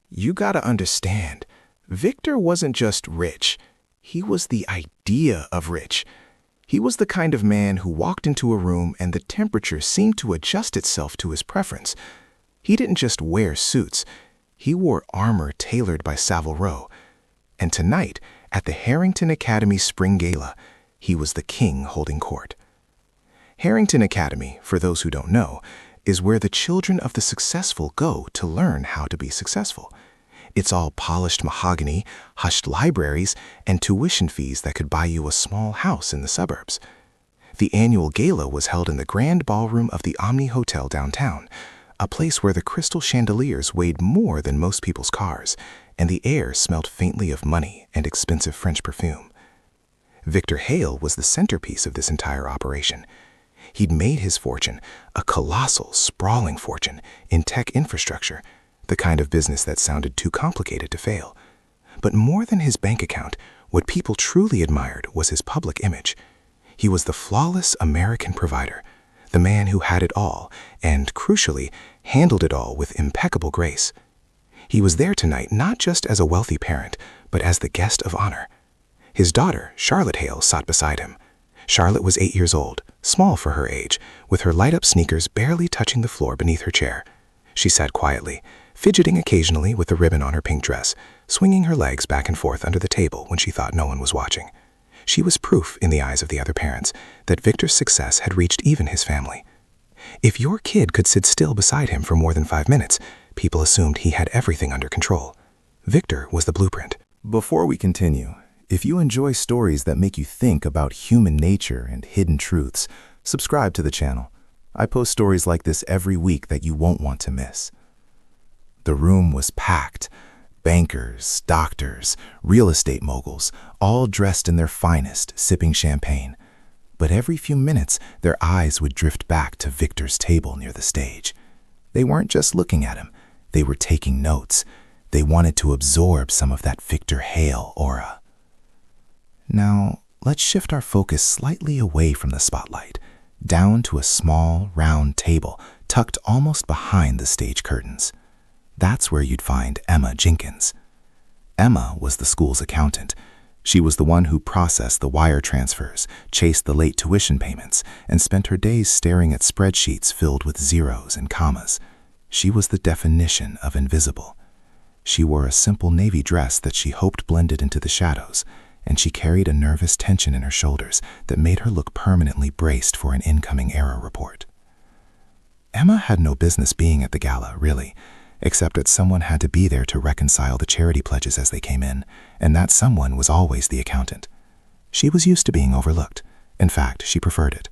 You gotta understand, Victor wasn't just rich. He was the idea of rich. He was the kind of man who walked into a room and the temperature seemed to adjust itself to his preference. He didn't just wear suits. He wore armor tailored by Savile Row. And tonight, at the Harrington Academy Spring Gala, he was the king holding court. Harrington Academy, for those who don't know, is where the children of the successful go to learn how to be successful. It's all polished mahogany, hushed libraries, and tuition fees that could buy you a small house in the suburbs. The annual gala was held in the grand ballroom of the Omni Hotel downtown, a place where the crystal chandeliers weighed more than most people's cars, and the air smelled faintly of money and expensive French perfume. Victor Hale was the centerpiece of this entire operation. He'd made his fortune, a colossal, sprawling fortune, in tech infrastructure, the kind of business that sounded too complicated to fail. But more than his bank account, what people truly admired was his public image. He was the flawless American provider, the man who had it all and, crucially, handled it all with impeccable grace. He was there tonight not just as a wealthy parent, but as the guest of honor. His daughter, Charlotte Hale, sat beside him. Charlotte was 8 years old, small for her age, with her light-up sneakers barely touching the floor beneath her chair. She sat quietly, fidgeting occasionally with the ribbon on her pink dress, swinging her legs back and forth under the table when she thought no one was watching. She was proof, in the eyes of the other parents, that Victor's success had reached even his family. If your kid could sit still beside him for more than 5 minutes, people assumed he had everything under control. Victor was the blueprint. Before we continue, if you enjoy stories that make you think about human nature and hidden truths, subscribe to the channel. I post stories like this every week that you won't want to miss. The room was packed. Bankers, doctors, real estate moguls, all dressed in their finest, sipping champagne. But every few minutes, their eyes would drift back to Victor's table near the stage. They weren't just looking at him. They were taking notes. They wanted to absorb some of that Victor Hale aura. Now, let's shift our focus slightly away from the spotlight, down to a small, round table tucked almost behind the stage curtains. That's where you'd find Emma Jenkins. Emma was the school's accountant. She was the one who processed the wire transfers, chased the late tuition payments, and spent her days staring at spreadsheets filled with zeros and commas. She was the definition of invisible. She wore a simple navy dress that she hoped blended into the shadows, and she carried a nervous tension in her shoulders that made her look permanently braced for an incoming error report. Emma had no business being at the gala, really, except that someone had to be there to reconcile the charity pledges as they came in, and that someone was always the accountant. She was used to being overlooked. In fact, she preferred it.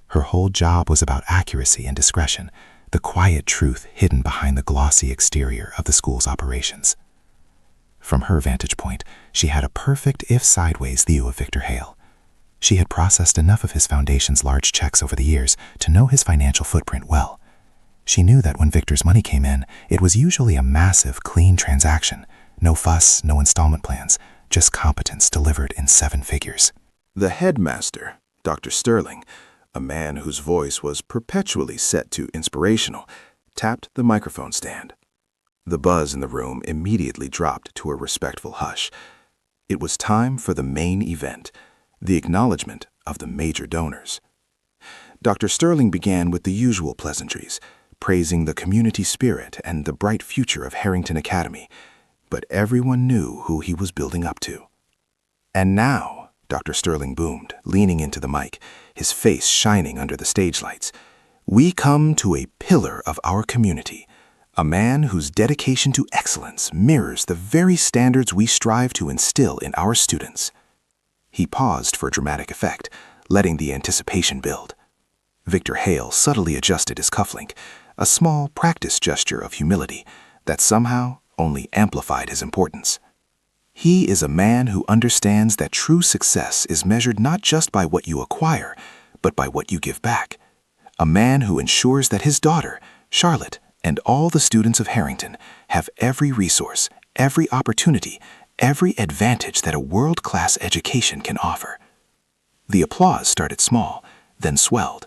Her whole job was about accuracy and discretion, the quiet truth hidden behind the glossy exterior of the school's operations. From her vantage point, she had a perfect, if sideways, view of Victor Hale. She had processed enough of his foundation's large checks over the years to know his financial footprint well. She knew that when Victor's money came in, it was usually a massive, clean transaction. No fuss, no installment plans, just competence delivered in 7 figures. The headmaster, Dr. Sterling, a man whose voice was perpetually set to inspirational, tapped the microphone stand. The buzz in the room immediately dropped to a respectful hush. It was time for the main event, the acknowledgement of the major donors. Dr. Sterling began with the usual pleasantries, praising the community spirit and the bright future of Harrington Academy, but everyone knew who he was building up to. And now, Dr. Sterling boomed, leaning into the mic, his face shining under the stage lights, we come to a pillar of our community, a man whose dedication to excellence mirrors the very standards we strive to instill in our students. He paused for dramatic effect, letting the anticipation build. Victor Hale subtly adjusted his cufflink, a small practice gesture of humility that somehow only amplified his importance. He is a man who understands that true success is measured not just by what you acquire, but by what you give back. A man who ensures that his daughter, Charlotte, and all the students of Harrington have every resource, every opportunity, every advantage that a world-class education can offer. The applause started small, then swelled.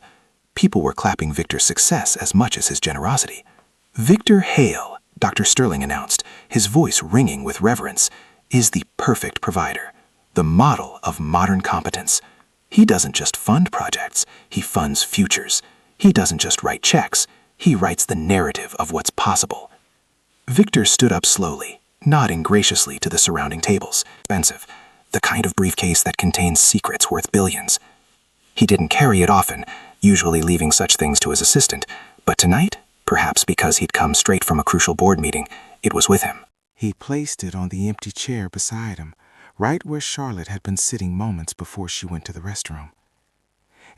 People were clapping Victor's success as much as his generosity. Victor Hale, Dr. Sterling announced, his voice ringing with reverence, is the perfect provider, the model of modern competence. He doesn't just fund projects, he funds futures. He doesn't just write checks, he writes the narrative of what's possible. Victor stood up slowly, nodding graciously to the surrounding tables. Expensive, the kind of briefcase that contains secrets worth billions. He didn't carry it often, usually leaving such things to his assistant, but tonight, perhaps because he'd come straight from a crucial board meeting, it was with him. He placed it on the empty chair beside him, right where Charlotte had been sitting moments before she went to the restroom.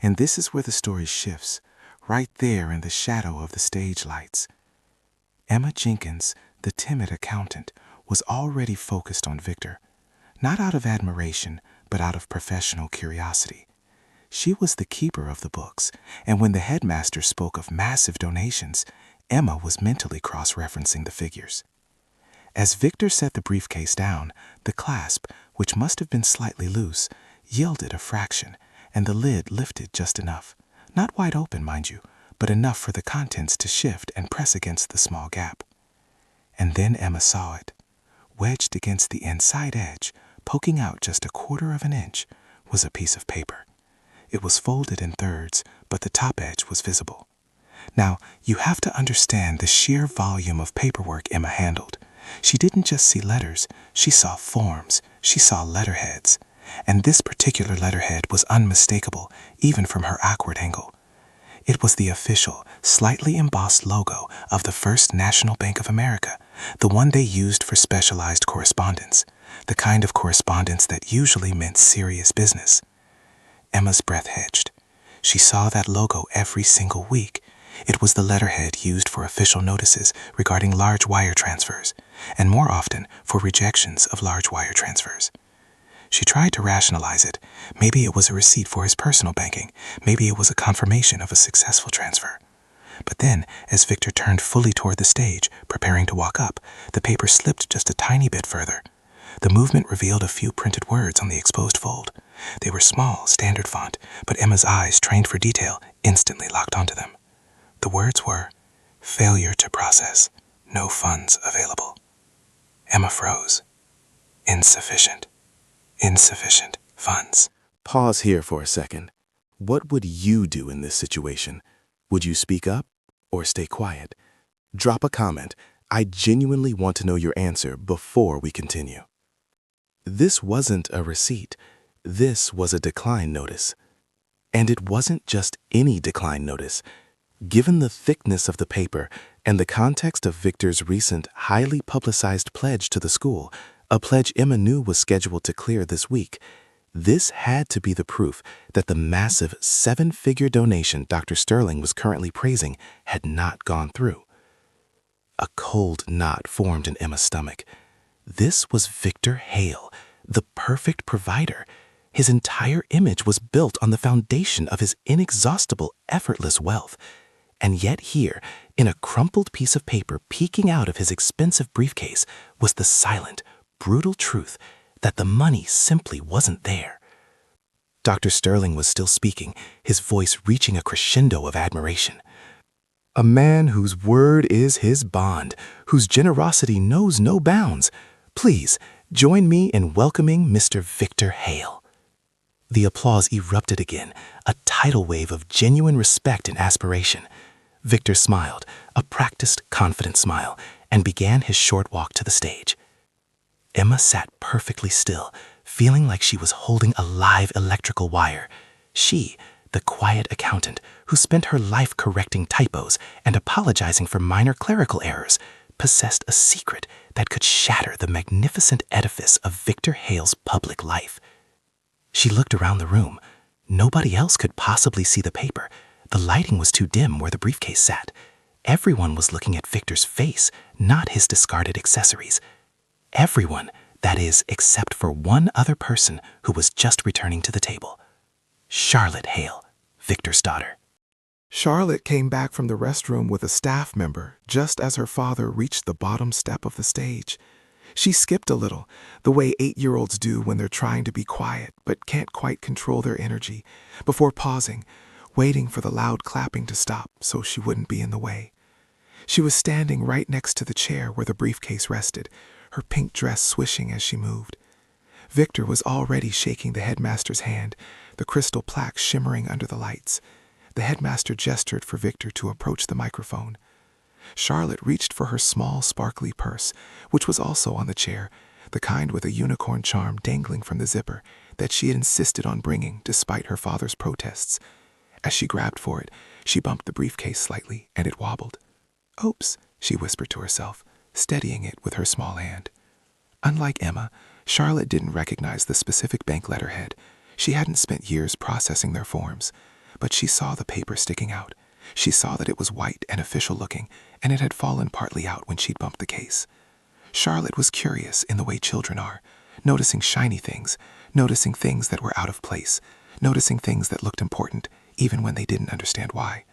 And this is where the story shifts, right there in the shadow of the stage lights. Emma Jenkins, the timid accountant, was already focused on Victor, not out of admiration, but out of professional curiosity. She was the keeper of the books, and when the headmaster spoke of massive donations, Emma was mentally cross-referencing the figures. As Victor set the briefcase down, the clasp, which must have been slightly loose, yielded a fraction, and the lid lifted just enough. Not wide open, mind you, but enough for the contents to shift and press against the small gap. And then Emma saw it. Wedged against the inside edge, poking out just 1/4 of an inch, was a piece of paper. It was folded in thirds, but the top edge was visible. Now, you have to understand the sheer volume of paperwork Emma handled. She didn't just see letters, she saw forms, she saw letterheads. And this particular letterhead was unmistakable, even from her awkward angle. It was the official, slightly embossed logo of the First National Bank of America, the one they used for specialized correspondence, the kind of correspondence that usually meant serious business. Emma's breath hedged. She saw that logo every single week. It was the letterhead used for official notices regarding large wire transfers, and more often for rejections of large wire transfers. She tried to rationalize it. Maybe it was a receipt for his personal banking. Maybe it was a confirmation of a successful transfer. But then, as Victor turned fully toward the stage, preparing to walk up, the paper slipped just a tiny bit further. The movement revealed a few printed words on the exposed fold. They were small, standard font, but Emma's eyes, trained for detail, instantly locked onto them. The words were, "Failure to process. No funds available." Emma froze. Insufficient. Insufficient funds. Pause here for a second. What would you do in this situation? Would you speak up or stay quiet? Drop a comment. I genuinely want to know your answer before we continue. This wasn't a receipt. This was a decline notice. And it wasn't just any decline notice. Given the thickness of the paper and the context of Victor's recent, highly publicized pledge to the school, a pledge Emma knew was scheduled to clear this week, this had to be the proof that the massive 7-figure donation Dr. Sterling was currently praising had not gone through. A cold knot formed in Emma's stomach. This was Victor Hale, the perfect provider. His entire image was built on the foundation of his inexhaustible, effortless wealth. And yet here, in a crumpled piece of paper peeking out of his expensive briefcase, was the silent, brutal truth that the money simply wasn't there. Dr. Sterling was still speaking, his voice reaching a crescendo of admiration. A man whose word is his bond, whose generosity knows no bounds. Please, join me in welcoming Mr. Victor Hale. The applause erupted again, a tidal wave of genuine respect and aspiration. Victor smiled, a practiced, confident smile, and began his short walk to the stage. Emma sat perfectly still, feeling like she was holding a live electrical wire. She, the quiet accountant who spent her life correcting typos and apologizing for minor clerical errors, possessed a secret that could shatter the magnificent edifice of Victor Hale's public life. She looked around the room. Nobody else could possibly see the paper. The lighting was too dim where the briefcase sat. Everyone was looking at Victor's face, not his discarded accessories. Everyone, that is, except for one other person who was just returning to the table. Charlotte Hale, Victor's daughter. Charlotte came back from the restroom with a staff member just as her father reached the bottom step of the stage. She skipped a little, the way 8-year-olds do when they're trying to be quiet but can't quite control their energy, before pausing, waiting for the loud clapping to stop so she wouldn't be in the way. She was standing right next to the chair where the briefcase rested, her pink dress swishing as she moved. Victor was already shaking the headmaster's hand, the crystal plaque shimmering under the lights. The headmaster gestured for Victor to approach the microphone. Charlotte reached for her small, sparkly purse, which was also on the chair, the kind with a unicorn charm dangling from the zipper that she had insisted on bringing despite her father's protests. As she grabbed for it, she bumped the briefcase slightly, and it wobbled. "Oops," she whispered to herself, steadying it with her small hand. Unlike Emma, Charlotte didn't recognize the specific bank letterhead. She hadn't spent years processing their forms, but she saw the paper sticking out. She saw that it was white and official-looking, and it had fallen partly out when she'd bumped the case. Charlotte was curious in the way children are, noticing shiny things, noticing things that were out of place, noticing things that looked important, even when they didn't understand why.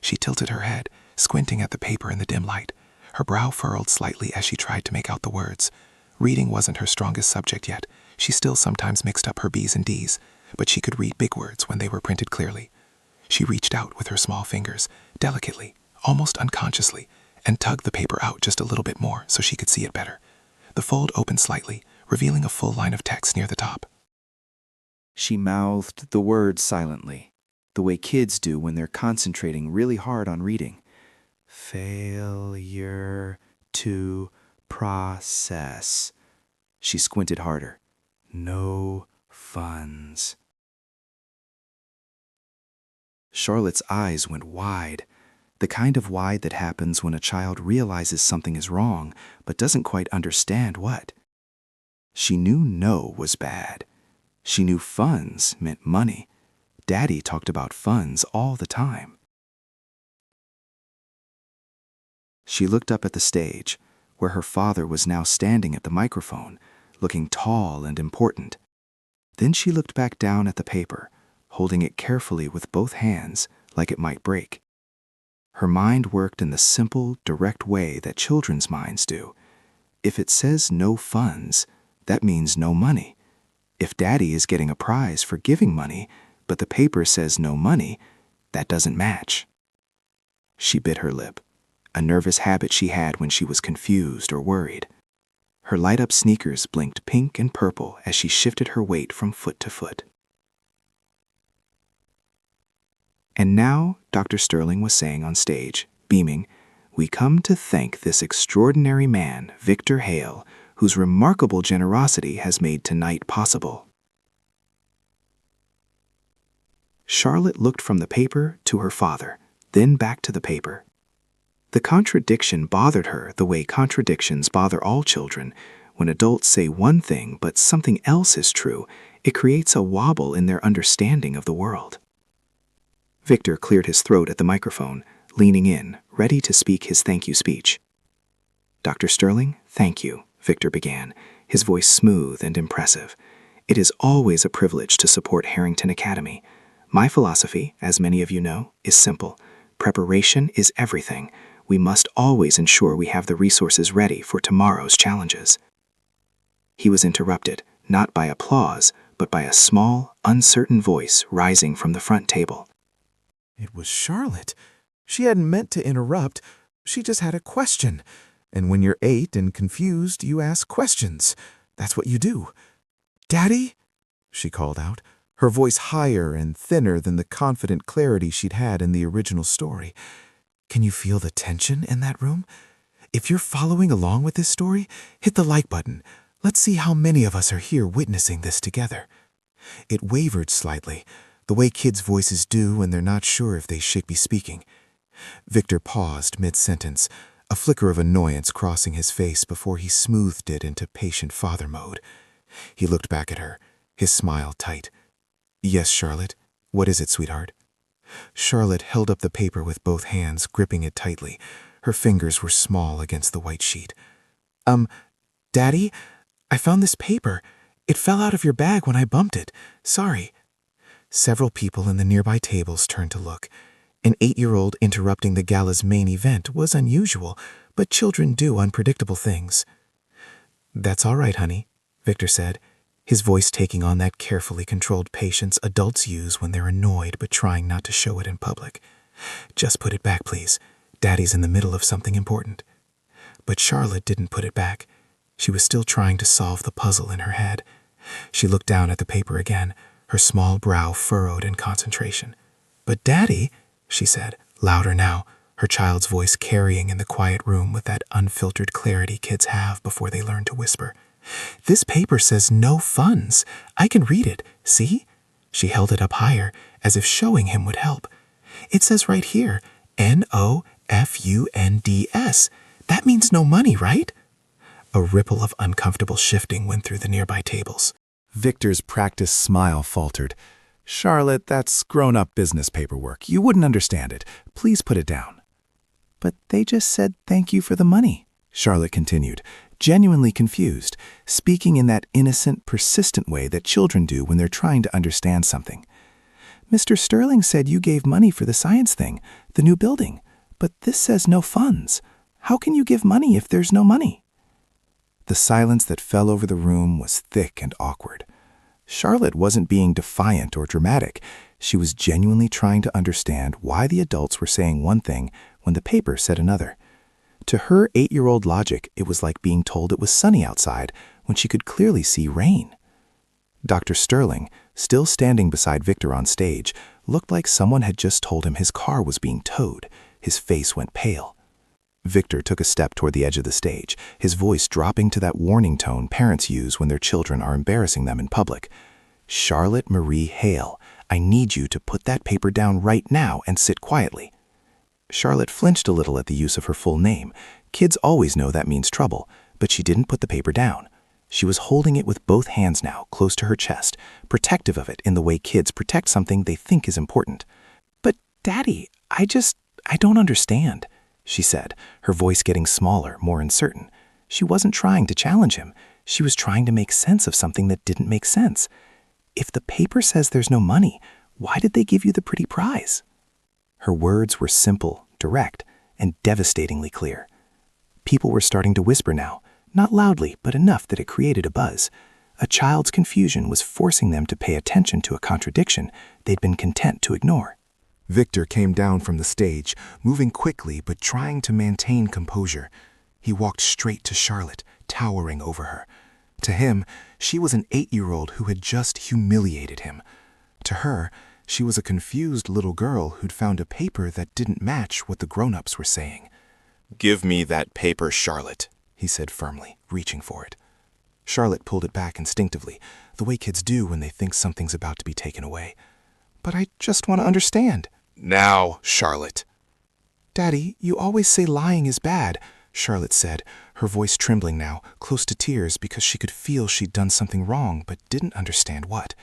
She tilted her head, squinting at the paper in the dim light. Her brow furrowed slightly as she tried to make out the words. Reading wasn't her strongest subject yet. She still sometimes mixed up her B's and D's, but she could read big words when they were printed clearly. She reached out with her small fingers, delicately, almost unconsciously, and tugged the paper out just a little bit more so she could see it better. The fold opened slightly, revealing a full line of text near the top. She mouthed the words silently, the way kids do when they're concentrating really hard on reading. Failure to process. She squinted harder. No funds. Charlotte's eyes went wide, the kind of wide that happens when a child realizes something is wrong but doesn't quite understand what. She knew no was bad. She knew funds meant money. Daddy talked about funds all the time. She looked up at the stage, where her father was now standing at the microphone, looking tall and important. Then she looked back down at the paper, holding it carefully with both hands, like it might break. Her mind worked in the simple, direct way that children's minds do. If it says no funds, that means no money. If Daddy is getting a prize for giving money, but the paper says no money, that doesn't match. She bit her lip, a nervous habit she had when she was confused or worried. Her light-up sneakers blinked pink and purple as she shifted her weight from foot to foot. And now, Dr. Sterling was saying on stage, beaming, "We come to thank this extraordinary man, Victor Hale, whose remarkable generosity has made tonight possible." Charlotte looked from the paper to her father, then back to the paper. The contradiction bothered her the way contradictions bother all children. When adults say one thing but something else is true, it creates a wobble in their understanding of the world. Victor cleared his throat at the microphone, leaning in, ready to speak his thank you speech. "Dr. Sterling, thank you," Victor began, his voice smooth and impressive. "It is always a privilege to support Harrington Academy. My philosophy, as many of you know, is simple. Preparation is everything. We must always ensure we have the resources ready for tomorrow's challenges." He was interrupted, not by applause, but by a small, uncertain voice rising from the front table. It was Charlotte. She hadn't meant to interrupt. She just had a question. And when you're 8 and confused, you ask questions. That's what you do. "Daddy?" she called out, her voice higher and thinner than the confident clarity she'd had in the original story. Can you feel the tension in that room? If you're following along with this story, hit the like button. Let's see how many of us are here witnessing this together. It wavered slightly, the way kids' voices do when they're not sure if they should be speaking. Victor paused mid-sentence, a flicker of annoyance crossing his face before he smoothed it into patient father mode. He looked back at her, his smile tight. "Yes, Charlotte. What is it, sweetheart?" Charlotte held up the paper with both hands, gripping it tightly. Her fingers were small against the white sheet. Daddy, I found this paper. It fell out of your bag when I bumped it. Sorry." Several people in the nearby tables turned to look. An 8-year-old interrupting the gala's main event was unusual, but children do unpredictable things. "That's all right, honey," Victor said, his voice taking on that carefully controlled patience adults use when they're annoyed but trying not to show it in public. "Just put it back, please. Daddy's in the middle of something important. But Charlotte didn't put it back. She was still trying to solve the puzzle in her head. She looked down at the paper again, her small brow furrowed in concentration. "But Daddy," she said, louder now, her child's voice carrying in the quiet room with that unfiltered clarity kids have before they learn to whisper. "This paper says no funds. I can read it. See?" She held it up higher, as if showing him would help. "It says right here, NOFUNDS. That means no money, right?" A ripple of uncomfortable shifting went through the nearby tables. Victor's practiced smile faltered. "Charlotte, that's grown-up business paperwork. You wouldn't understand it. Please put it down." "But they just said thank you for the money," Charlotte continued, genuinely confused, speaking in that innocent, persistent way that children do when they're trying to understand something. "Mr. Sterling said you gave money for the science thing, the new building, but this says no funds. How can you give money if there's no money?" The silence that fell over the room was thick and awkward. Charlotte wasn't being defiant or dramatic. She was genuinely trying to understand why the adults were saying one thing when the paper said another. To her 8-year-old logic, it was like being told it was sunny outside when she could clearly see rain. Dr. Sterling, still standing beside Victor on stage, looked like someone had just told him his car was being towed. His face went pale. Victor took a step toward the edge of the stage, his voice dropping to that warning tone parents use when their children are embarrassing them in public. "Charlotte Marie Hale, I need you to put that paper down right now and sit quietly." Charlotte flinched a little at the use of her full name. Kids always know that means trouble, but she didn't put the paper down. She was holding it with both hands now, close to her chest, protective of it in the way kids protect something they think is important. "But, Daddy, I don't understand," she said, her voice getting smaller, more uncertain. She wasn't trying to challenge him. She was trying to make sense of something that didn't make sense. "If the paper says there's no money, why did they give you the pretty prize?" Her words were simple, direct, and devastatingly clear. People were starting to whisper now, not loudly, but enough that it created a buzz. A child's confusion was forcing them to pay attention to a contradiction they'd been content to ignore. Victor came down from the stage, moving quickly but trying to maintain composure. He walked straight to Charlotte, towering over her. To him, she was an 8-year-old who had just humiliated him. To her, she was a confused little girl who'd found a paper that didn't match what the grown-ups were saying. "Give me that paper, Charlotte," he said firmly, reaching for it. Charlotte pulled it back instinctively, the way kids do when they think something's about to be taken away. "But I just want to understand." "Now, Charlotte." "Daddy, you always say lying is bad," Charlotte said, her voice trembling now, close to tears because she could feel she'd done something wrong but didn't understand what.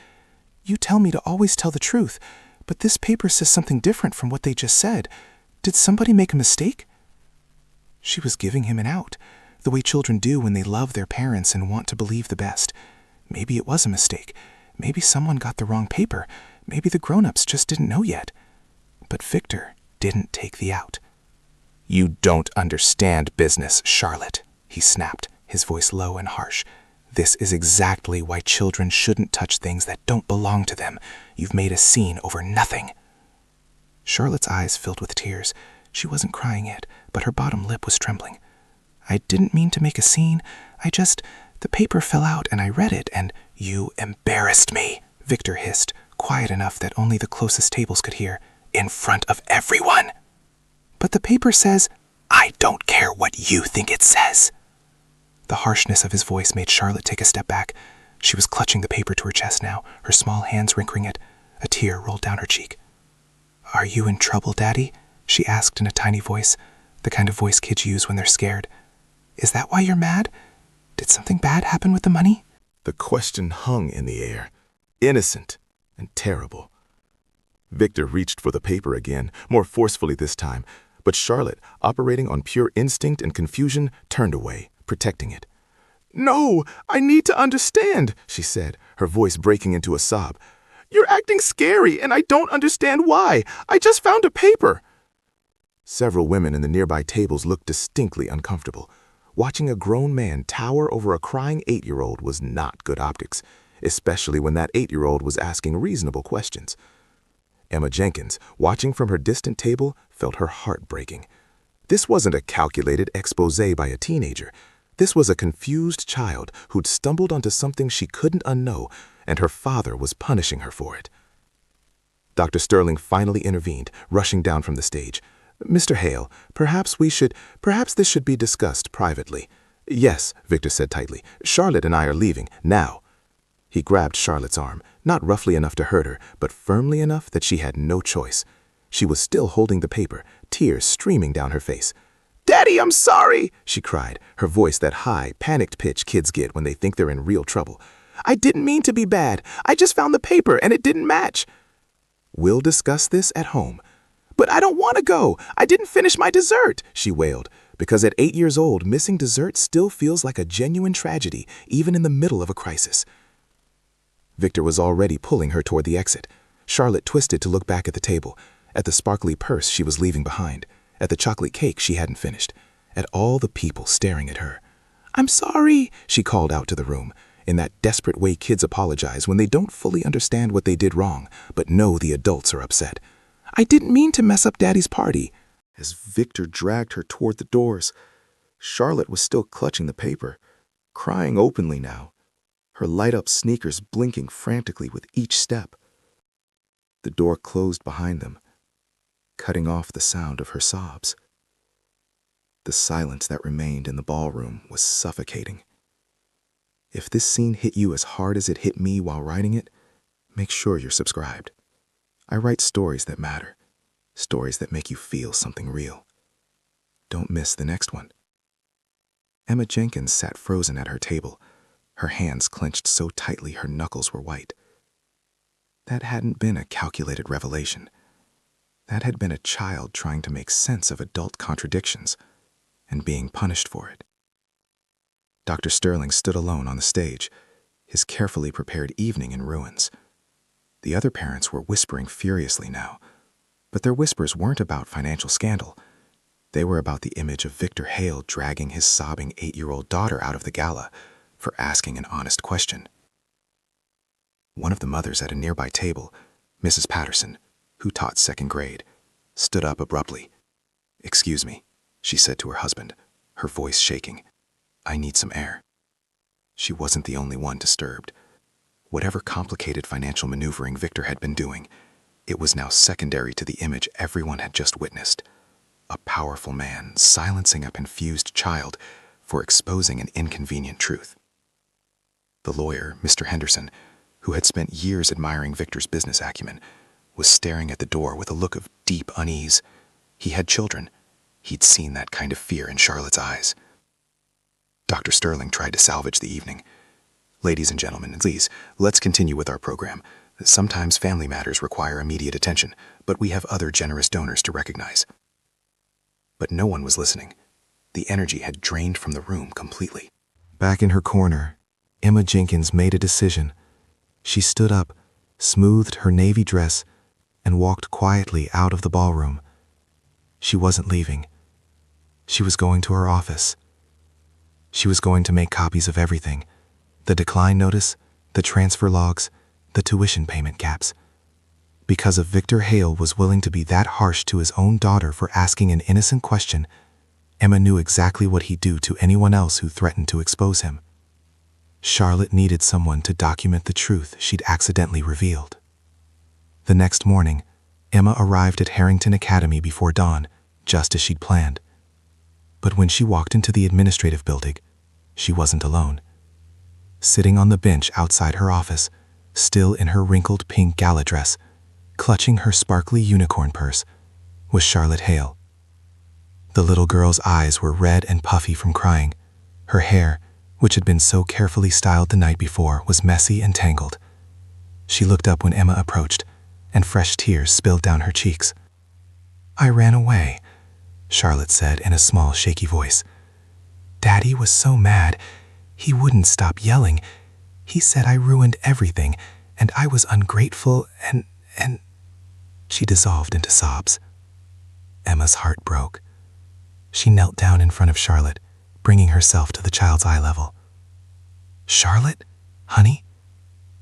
"You tell me to always tell the truth, but this paper says something different from what they just said. Did somebody make a mistake?" She was giving him an out, the way children do when they love their parents and want to believe the best. Maybe it was a mistake. Maybe someone got the wrong paper. Maybe the grown-ups just didn't know yet. But Victor didn't take the out. "You don't understand business, Charlotte," he snapped, his voice low and harsh. "This is exactly why children shouldn't touch things that don't belong to them. You've made a scene over nothing." Charlotte's eyes filled with tears. She wasn't crying yet, but her bottom lip was trembling. "I didn't mean to make a scene. The paper fell out and I read it and—" "You embarrassed me," Victor hissed, quiet enough that only the closest tables could hear. "In front of everyone." "But the paper says—" "I don't care what you think it says." The harshness of his voice made Charlotte take a step back. She was clutching the paper to her chest now, her small hands wrinkling it. A tear rolled down her cheek. "Are you in trouble, Daddy?" she asked in a tiny voice, the kind of voice kids use when they're scared. "Is that why you're mad? Did something bad happen with the money?" The question hung in the air, innocent and terrible. Victor reached for the paper again, more forcefully this time, but Charlotte, operating on pure instinct and confusion, turned away, protecting it. "No, I need to understand," she said, her voice breaking into a sob. "You're acting scary, and I don't understand why. I just found a paper." Several women in the nearby tables looked distinctly uncomfortable. Watching a grown man tower over a crying 8-year-old was not good optics, especially when that 8-year-old was asking reasonable questions. Emma Jenkins, watching from her distant table, felt her heart breaking. This wasn't a calculated exposé by a teenager. This was a confused child who'd stumbled onto something she couldn't unknow, and her father was punishing her for it. Dr. Sterling finally intervened, rushing down from the stage. "Mr. Hale, perhaps this should be discussed privately." "Yes," Victor said tightly. "Charlotte and I are leaving, now." He grabbed Charlotte's arm, not roughly enough to hurt her, but firmly enough that she had no choice. She was still holding the paper, tears streaming down her face. "Daddy, I'm sorry," she cried, her voice that high, panicked pitch kids get when they think they're in real trouble. "I didn't mean to be bad. I just found the paper and it didn't match." "We'll discuss this at home." "But I don't want to go. I didn't finish my dessert," she wailed, because at 8 years old, missing dessert still feels like a genuine tragedy, even in the middle of a crisis. Victor was already pulling her toward the exit. Charlotte twisted to look back at the table, at the sparkly purse she was leaving behind, at the chocolate cake she hadn't finished, at all the people staring at her. "I'm sorry," she called out to the room, in that desperate way kids apologize when they don't fully understand what they did wrong, but know the adults are upset. "I didn't mean to mess up Daddy's party." As Victor dragged her toward the doors, Charlotte was still clutching the paper, crying openly now, her light-up sneakers blinking frantically with each step. The door closed behind them, cutting off the sound of her sobs. The silence that remained in the ballroom was suffocating. If this scene hit you as hard as it hit me while writing it, make sure you're subscribed. I write stories that matter, stories that make you feel something real. Don't miss the next one. Emma Jenkins sat frozen at her table, her hands clenched so tightly her knuckles were white. That hadn't been a calculated revelation. That had been a child trying to make sense of adult contradictions and being punished for it. Dr. Sterling stood alone on the stage, his carefully prepared evening in ruins. The other parents were whispering furiously now, but their whispers weren't about financial scandal. They were about the image of Victor Hale dragging his sobbing 8-year-old daughter out of the gala for asking an honest question. One of the mothers at a nearby table, Mrs. Patterson, who taught 2nd grade, stood up abruptly. "Excuse me," she said to her husband, her voice shaking. "I need some air." She wasn't the only one disturbed. Whatever complicated financial maneuvering Victor had been doing, it was now secondary to the image everyone had just witnessed. A powerful man silencing a confused child for exposing an inconvenient truth. The lawyer, Mr. Henderson, who had spent years admiring Victor's business acumen, was staring at the door with a look of deep unease. He had children. He'd seen that kind of fear in Charlotte's eyes. Dr. Sterling tried to salvage the evening. "Ladies and gentlemen, please, let's continue with our program. Sometimes family matters require immediate attention, but we have other generous donors to recognize." But no one was listening. The energy had drained from the room completely. Back in her corner, Emma Jenkins made a decision. She stood up, smoothed her navy dress, and walked quietly out of the ballroom. She wasn't leaving. She was going to her office. She was going to make copies of everything: the decline notice, the transfer logs, the tuition payment caps. Because if Victor Hale was willing to be that harsh to his own daughter for asking an innocent question, Emma knew exactly what he'd do to anyone else who threatened to expose him. Charlotte needed someone to document the truth she'd accidentally revealed. The next morning, Emma arrived at Harrington Academy before dawn, just as she'd planned. But when she walked into the administrative building, she wasn't alone. Sitting on the bench outside her office, still in her wrinkled pink gala dress, clutching her sparkly unicorn purse, was Charlotte Hale. The little girl's eyes were red and puffy from crying. Her hair, which had been so carefully styled the night before, was messy and tangled. She looked up when Emma approached, and fresh tears spilled down her cheeks. "I ran away," Charlotte said in a small, shaky voice. "Daddy was so mad. He wouldn't stop yelling. He said I ruined everything, and I was ungrateful, and... She dissolved into sobs. Emma's heart broke. She knelt down in front of Charlotte, bringing herself to the child's eye level. "Charlotte, honey,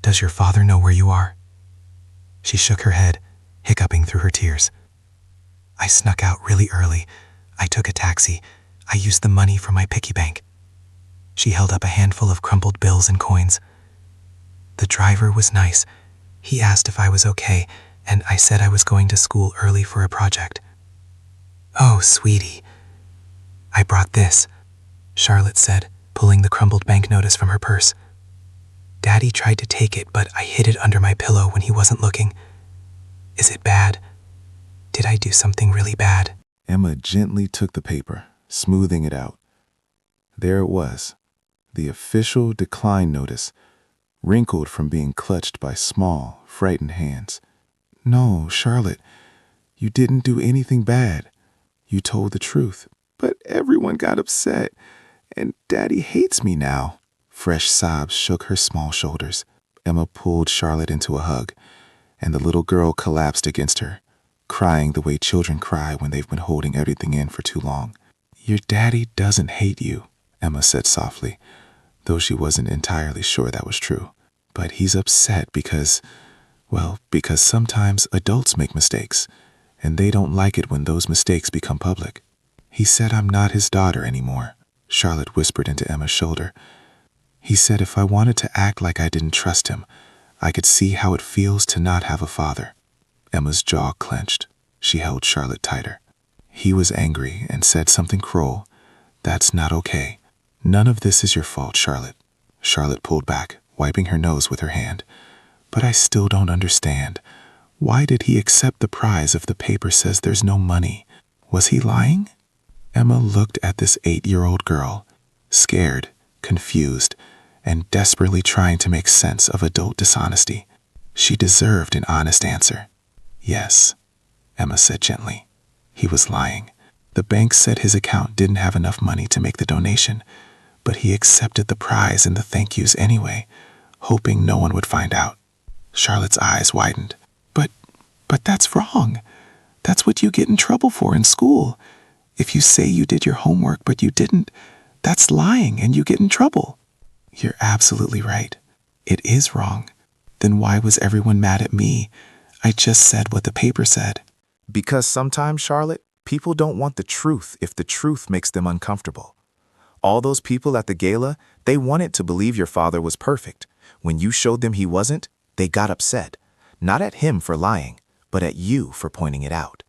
does your father know where you are?" She shook her head, hiccuping through her tears. "I snuck out really early. I took a taxi. I used the money from my piggy bank. She held up a handful of crumpled bills and coins. The driver was nice. He asked if I was okay, and I said I was going to school early for a project. "Oh, sweetie. I brought this," Charlotte said, pulling the crumpled bank notice from her purse. "Daddy tried to take it, but I hid it under my pillow when he wasn't looking. Is it bad? Did I do something really bad?" Emma gently took the paper, smoothing it out. There it was, the official decline notice, wrinkled from being clutched by small, frightened hands. "No, Charlotte, you didn't do anything bad. You told the truth, but everyone got upset, and Daddy hates me now." Fresh sobs shook her small shoulders. Emma pulled Charlotte into a hug, and the little girl collapsed against her, crying the way children cry when they've been holding everything in for too long. "Your daddy doesn't hate you," Emma said softly, though she wasn't entirely sure that was true. "But he's upset because sometimes adults make mistakes, and they don't like it when those mistakes become public. He said I'm not his daughter anymore," Charlotte whispered into Emma's shoulder. "He said if I wanted to act like I didn't trust him, I could see how it feels to not have a father." Emma's jaw clenched. She held Charlotte tighter. "He was angry and said something cruel. That's not okay. None of this is your fault, Charlotte." Charlotte pulled back, wiping her nose with her hand. "But I still don't understand. Why did he accept the prize if the paper says there's no money? Was he lying?" Emma looked at this 8-year-old girl, scared, confused, and desperately trying to make sense of adult dishonesty. She deserved an honest answer. "Yes," Emma said gently. "He was lying. The bank said his account didn't have enough money to make the donation, but he accepted the prize and the thank yous anyway, hoping no one would find out." Charlotte's eyes widened. But that's wrong. That's what you get in trouble for in school. If you say you did your homework but you didn't, that's lying and you get in trouble." "You're absolutely right. It is wrong. Then why was everyone mad at me? I just said what the paper said." Because sometimes, Charlotte, people don't want the truth if the truth makes them uncomfortable. All those people at the gala, they wanted to believe your father was perfect. When you showed them he wasn't, they got upset. Not at him for lying, but at you for pointing it out.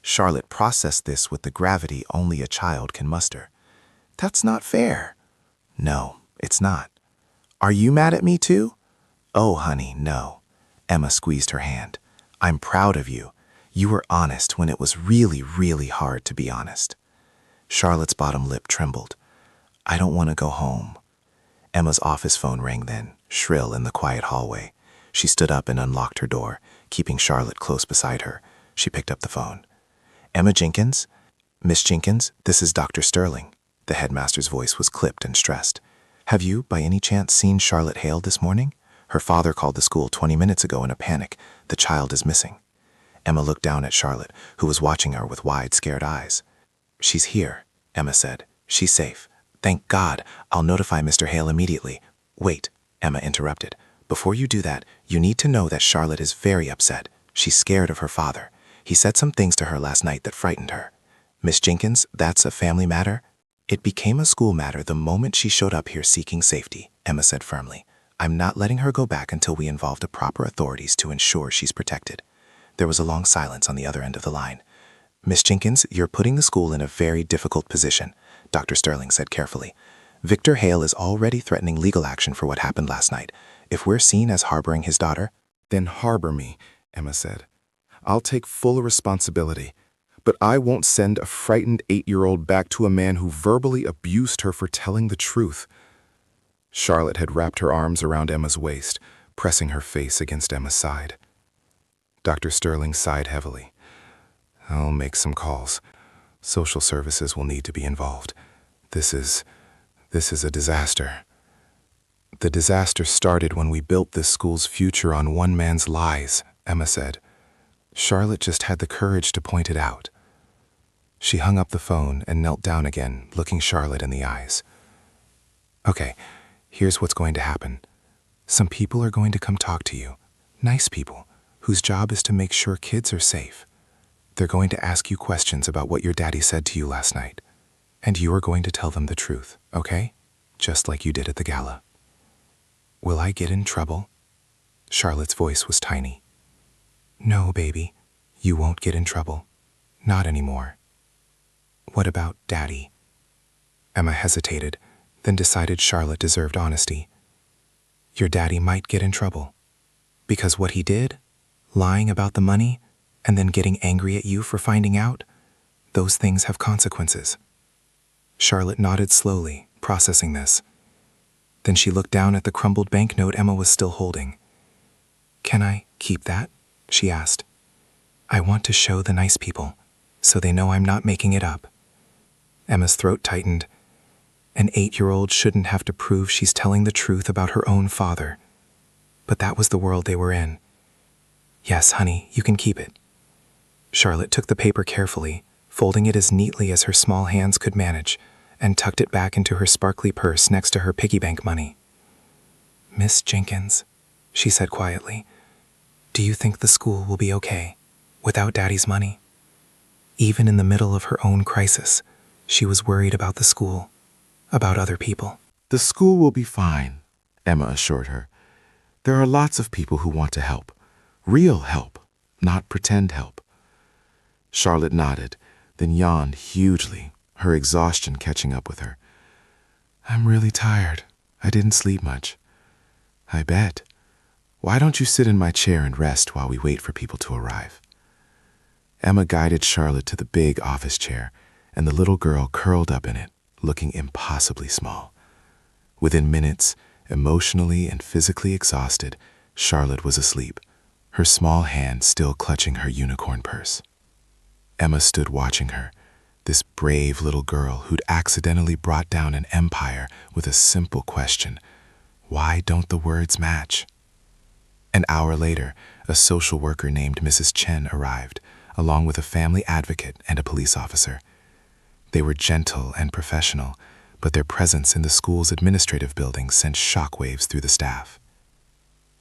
Charlotte processed this with the gravity only a child can muster. "That's not fair." "No, it's not." "Are you mad at me too?" "Oh, honey, no." Emma squeezed her hand. "I'm proud of you. You were honest when it was really, really hard to be honest." Charlotte's bottom lip trembled. "I don't want to go home." Emma's office phone rang then, shrill in the quiet hallway. She stood up and unlocked her door, keeping Charlotte close beside her. She picked up the phone. "Emma Jenkins? Miss Jenkins, this is Dr. Sterling." The headmaster's voice was clipped and stressed. "Have you, by any chance, seen Charlotte Hale this morning? Her father called the school 20 minutes ago in a panic. The child is missing." Emma looked down at Charlotte, who was watching her with wide, scared eyes. "She's here," Emma said. "She's safe. Thank God. I'll notify Mr. Hale immediately." "Wait," Emma interrupted. "Before you do that, you need to know that Charlotte is very upset. She's scared of her father. He said some things to her last night that frightened her. Miss Jenkins, that's a family matter." "It became a school matter the moment she showed up here seeking safety," Emma said firmly. "I'm not letting her go back until we involve the proper authorities to ensure she's protected." There was a long silence on the other end of the line. "Miss Jenkins, you're putting the school in a very difficult position," Dr. Sterling said carefully. "Victor Hale is already threatening legal action for what happened last night. If we're seen as harboring his daughter—" "Then harbor me," Emma said. "I'll take full responsibility. But I won't send a frightened 8-year-old back to a man who verbally abused her for telling the truth." Charlotte had wrapped her arms around Emma's waist, pressing her face against Emma's side. Dr. Sterling sighed heavily. "I'll make some calls. Social services will need to be involved. This is a disaster." "The disaster started when we built this school's future on one man's lies," Emma said. Charlotte just had the courage to point it out. She hung up the phone and knelt down again, looking Charlotte in the eyes. "Okay, here's what's going to happen. Some people are going to come talk to you. Nice people, whose job is to make sure kids are safe. They're going to ask you questions about what your daddy said to you last night. And you are going to tell them the truth, okay? Just like you did at the gala. Will I get in trouble? Charlotte's voice was tiny. No, baby, you won't get in trouble. Not anymore. What about Daddy? Emma hesitated, then decided Charlotte deserved honesty. Your daddy might get in trouble. Because what he did, lying about the money, and then getting angry at you for finding out, those things have consequences. Charlotte nodded slowly, processing this. Then she looked down at the crumbled banknote Emma was still holding. Can I keep that? She asked. I want to show the nice people, so they know I'm not making it up. Emma's throat tightened. An 8-year-old shouldn't have to prove she's telling the truth about her own father. But that was the world they were in. Yes, honey, you can keep it. Charlotte took the paper carefully, folding it as neatly as her small hands could manage, and tucked it back into her sparkly purse next to her piggy bank money. Miss Jenkins, she said quietly, do you think the school will be okay without Daddy's money? Even in the middle of her own crisis, she was worried about the school, about other people. The school will be fine, Emma assured her. There are lots of people who want to help. Real help, not pretend help. Charlotte nodded, then yawned hugely, her exhaustion catching up with her. I'm really tired. I didn't sleep much. I bet. Why don't you sit in my chair and rest while we wait for people to arrive? Emma guided Charlotte to the big office chair, and the little girl curled up in it, looking impossibly small. Within minutes, emotionally and physically exhausted, Charlotte was asleep, her small hand still clutching her unicorn purse. Emma stood watching her, this brave little girl who'd accidentally brought down an empire with a simple question. Why don't the words match? An hour later, a social worker named Mrs. Chen arrived, along with a family advocate and a police officer. They were gentle and professional, but their presence in the school's administrative building sent shockwaves through the staff.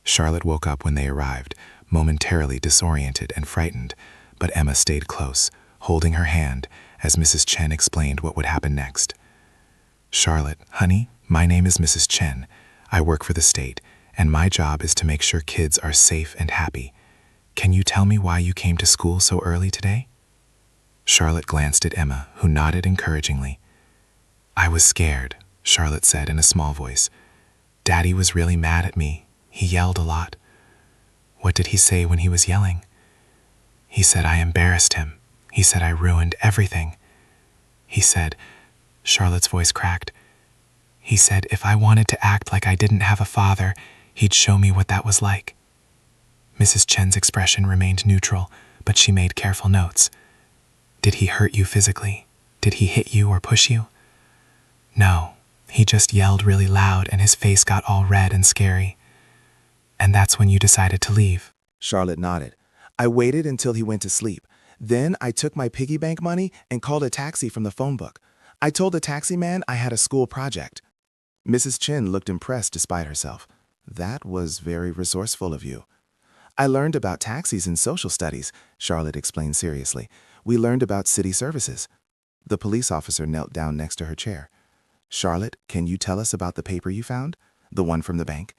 Charlotte woke up when they arrived, momentarily disoriented and frightened, but Emma stayed close, holding her hand as Mrs. Chen explained what would happen next. Charlotte, honey, my name is Mrs. Chen. I work for the state, and my job is to make sure kids are safe and happy. Can you tell me why you came to school so early today? Charlotte glanced at Emma, who nodded encouragingly. I was scared, Charlotte said in a small voice. Daddy was really mad at me. He yelled a lot. What did he say when he was yelling? He said I embarrassed him. He said I ruined everything. He said, Charlotte's voice cracked. He said if I wanted to act like I didn't have a father, he'd show me what that was like. Mrs. Chen's expression remained neutral, but she made careful notes. Did he hurt you physically? Did he hit you or push you? No, he just yelled really loud and his face got all red and scary. And that's when you decided to leave. Charlotte nodded. I waited until he went to sleep. Then I took my piggy bank money and called a taxi from the phone book. I told the taxi man I had a school project. Mrs. Chen looked impressed despite herself. That was very resourceful of you. I learned about taxis in social studies, Charlotte explained seriously. We learned about city services. The police officer knelt down next to her chair. Charlotte, can you tell us about the paper you found? The one from the bank?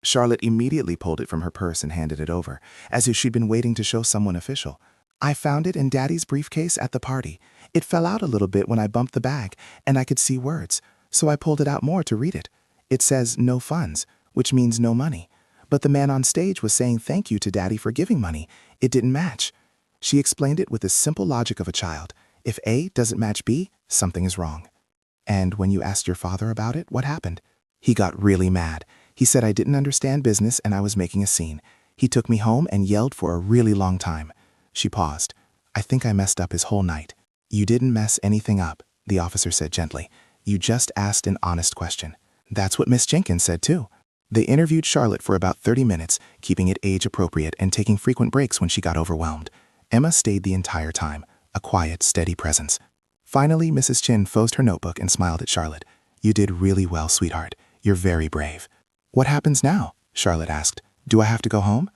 Charlotte immediately pulled it from her purse and handed it over, as if she'd been waiting to show someone official. I found it in Daddy's briefcase at the party. It fell out a little bit when I bumped the bag, and I could see words, so I pulled it out more to read it. It says no funds, which means no money. But the man on stage was saying thank you to Daddy for giving money. It didn't match. She explained it with the simple logic of a child. If A doesn't match B, something is wrong. And when you asked your father about it, what happened? He got really mad. He said I didn't understand business and I was making a scene. He took me home and yelled for a really long time. She paused. I think I messed up his whole night. You didn't mess anything up, the officer said gently. You just asked an honest question. That's what Miss Jenkins said too. They interviewed Charlotte for about 30 minutes, keeping it age-appropriate and taking frequent breaks when she got overwhelmed. Emma stayed the entire time, a quiet, steady presence. Finally, Mrs. Chen closed her notebook and smiled at Charlotte. You did really well, sweetheart. You're very brave. What happens now? Charlotte asked. Do I have to go home?